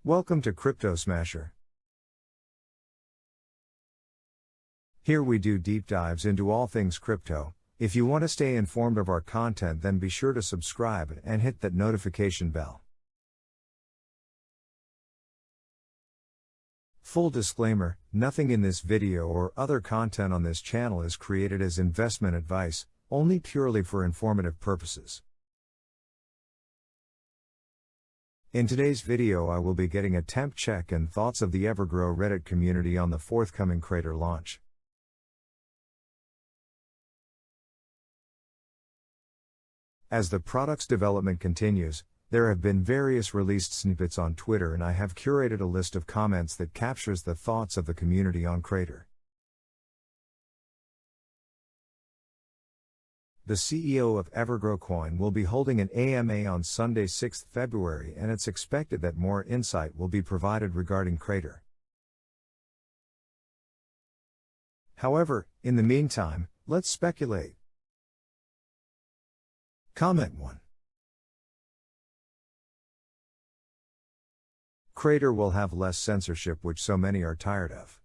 Welcome to Crypto Smasher. Here we do deep dives into all things crypto. If you want to stay informed of our content, then be sure to subscribe and hit that notification bell. Full disclaimer, nothing in this video or other content on this channel is created as investment advice, only purely for informative purposes. In today's video I will be getting a temp check and thoughts of the Evergrow Reddit community on the forthcoming Crator launch. As the product's development continues, there have been various released snippets on Twitter, and I have curated a list of comments that captures the thoughts of the community on Crator. The CEO of Evergrow Coin will be holding an AMA on Sunday 6 February, and it's expected that more insight will be provided regarding Crator. However, in the meantime, let's speculate. Comment 1. Crator will have less censorship, which so many are tired of.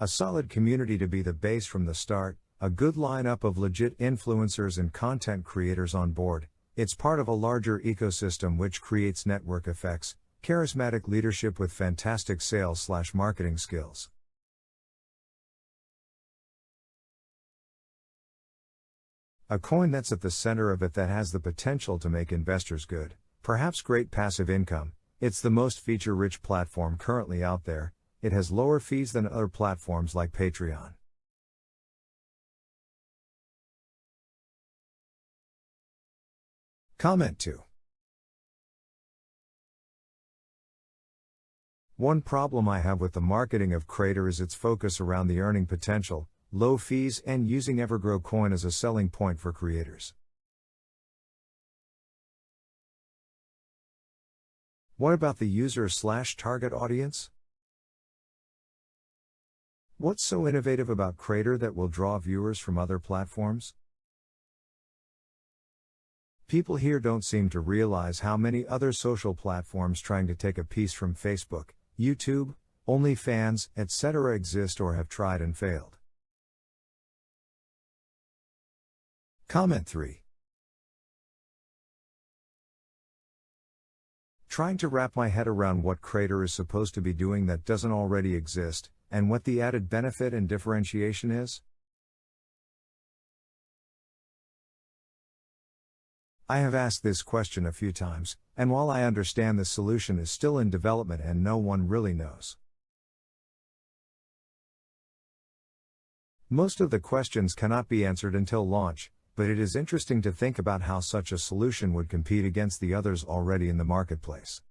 A solid community to be the base from the start, a good lineup of legit influencers and content creators on board. It's part of a larger ecosystem which creates network effects, charismatic leadership with fantastic sales/marketing skills. A coin that's at the center of it that has the potential to make investors good, perhaps great passive income. It's the most feature-rich platform currently out there. It has lower fees than other platforms like Patreon. Comment 2. One problem I have with the marketing of Crator is its focus around the earning potential, low fees, and using Evergrow Coin as a selling point for creators. What about the user/target audience? What's so innovative about Crator that will draw viewers from other platforms? People here don't seem to realize how many other social platforms trying to take a piece from Facebook, YouTube, OnlyFans, etc. exist or have tried and failed. Comment 3. Trying to wrap my head around what Crator is supposed to be doing that doesn't already exist, and what the added benefit and differentiation is? I have asked this question a few times, and while I understand the solution is still in development and no one really knows. Most of the questions cannot be answered until launch, but it is interesting to think about how such a solution would compete against the others already in the marketplace.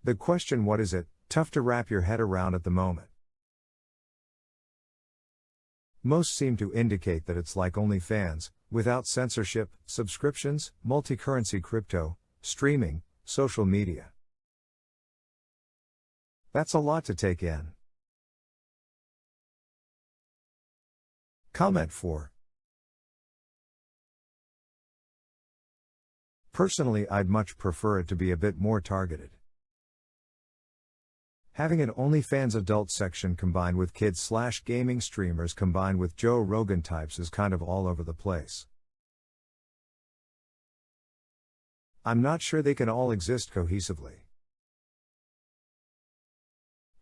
The question "what is it?" tough to wrap your head around at the moment. Most seem to indicate that it's like OnlyFans, without censorship, subscriptions, multi-currency crypto, streaming, social media. That's a lot to take in. Comment 4. Personally, I'd much prefer it to be a bit more targeted. Having an OnlyFans adult section combined with kids/gaming streamers combined with Joe Rogan types is kind of all over the place. I'm not sure they can all exist cohesively.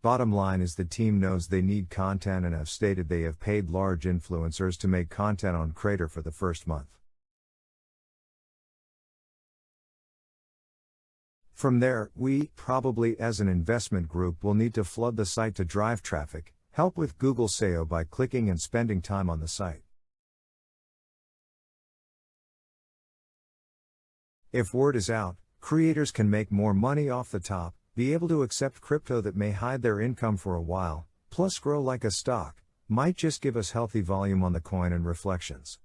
Bottom line is the team knows they need content and have stated they have paid large influencers to make content on Crator for the first month. From there, we, probably as an investment group, will need to flood the site to drive traffic, help with Google SEO by clicking and spending time on the site. If word is out, creators can make more money off the top, be able to accept crypto that may hide their income for a while, plus grow like a stock, might just give us healthy volume on the coin and reflections.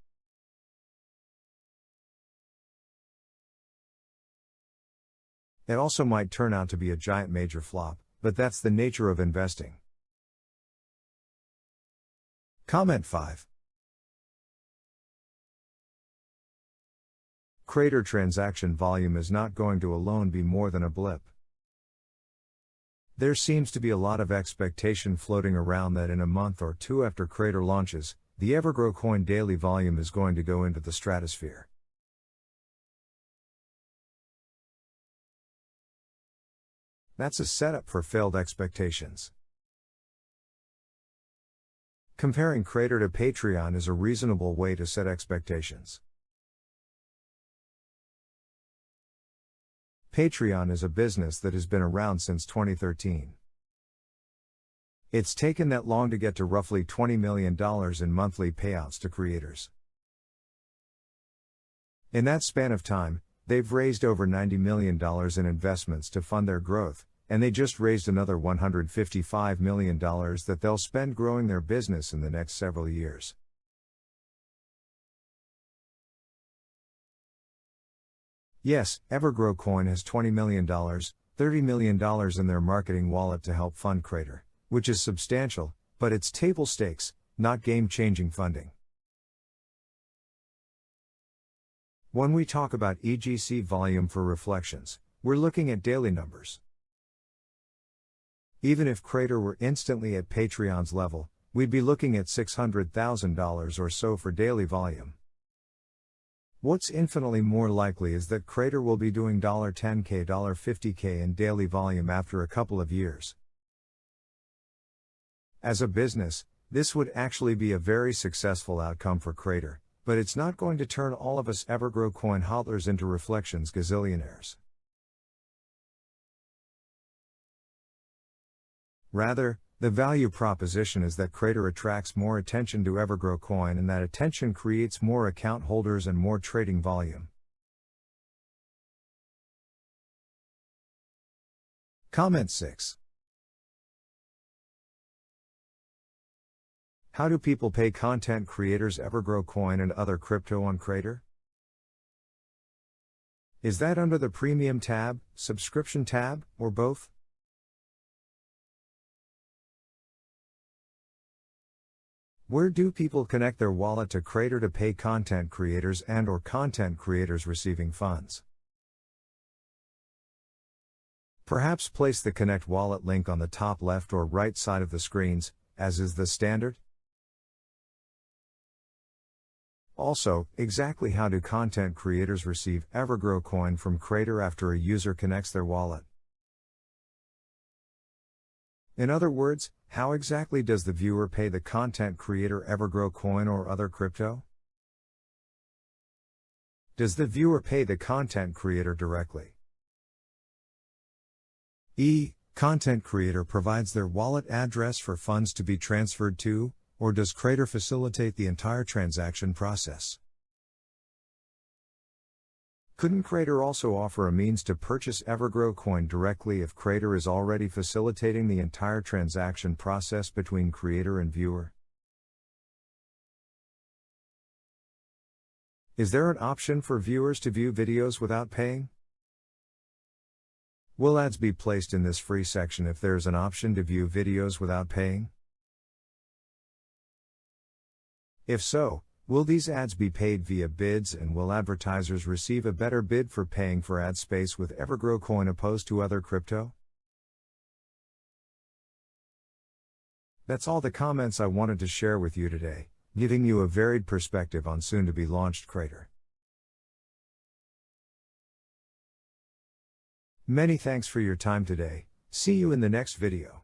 It also might turn out to be a giant major flop, but that's the nature of investing. Comment 5. Crater transaction volume is not going to alone be more than a blip. There seems to be a lot of expectation floating around that in a month or two after Crater launches, the Evergrow Coin daily volume is going to go into the stratosphere. That's a setup for failed expectations. Comparing Crater to Patreon is a reasonable way to set expectations. Patreon is a business that has been around since 2013. It's taken that long to get to roughly $20 million in monthly payouts to creators. In that span of time, they've raised over $90 million in investments to fund their growth, and they just raised another $155 million that they'll spend growing their business in the next several years. Yes, Evergrow Coin has $20 million, $30 million in their marketing wallet to help fund Crater, which is substantial, but it's table stakes, not game-changing funding. When we talk about EGC volume for reflections, we're looking at daily numbers. Even if Crater were instantly at Patreon's level, we'd be looking at $600,000 or so for daily volume. What's infinitely more likely is that Crater will be doing $10K, $50K in daily volume after a couple of years. As a business, this would actually be a very successful outcome for Crater, but it's not going to turn all of us Evergrow Coin hodlers into reflections gazillionaires. Rather, the value proposition is that Crater attracts more attention to Evergrow Coin, and that attention creates more account holders and more trading volume. Comment 6. How do people pay content creators Evergrow Coin and other crypto on Crater? Is that under the Premium tab, Subscription tab, or both? Where do people connect their wallet to Crater to pay content creators and/or content creators receiving funds? Perhaps place the Connect Wallet link on the top left or right side of the screens, as is the standard. Also, exactly how do content creators receive Evergrow Coin from Crater after a user connects their wallet? In other words, how exactly does the viewer pay the content creator Evergrow Coin or other crypto? Does the viewer pay the content creator directly? Content creator provides their wallet address for funds to be transferred to, or does Crater facilitate the entire transaction process? Couldn't Crater also offer a means to purchase Evergrow Coin directly if Crater is already facilitating the entire transaction process between creator and viewer? Is there an option for viewers to view videos without paying? Will ads be placed in this free section if there is an option to view videos without paying? If so, will these ads be paid via bids, and will advertisers receive a better bid for paying for ad space with Evergrow Coin opposed to other crypto? That's all the comments I wanted to share with you today, giving you a varied perspective on soon-to-be launched Crater. Many thanks for your time today. See you in the next video.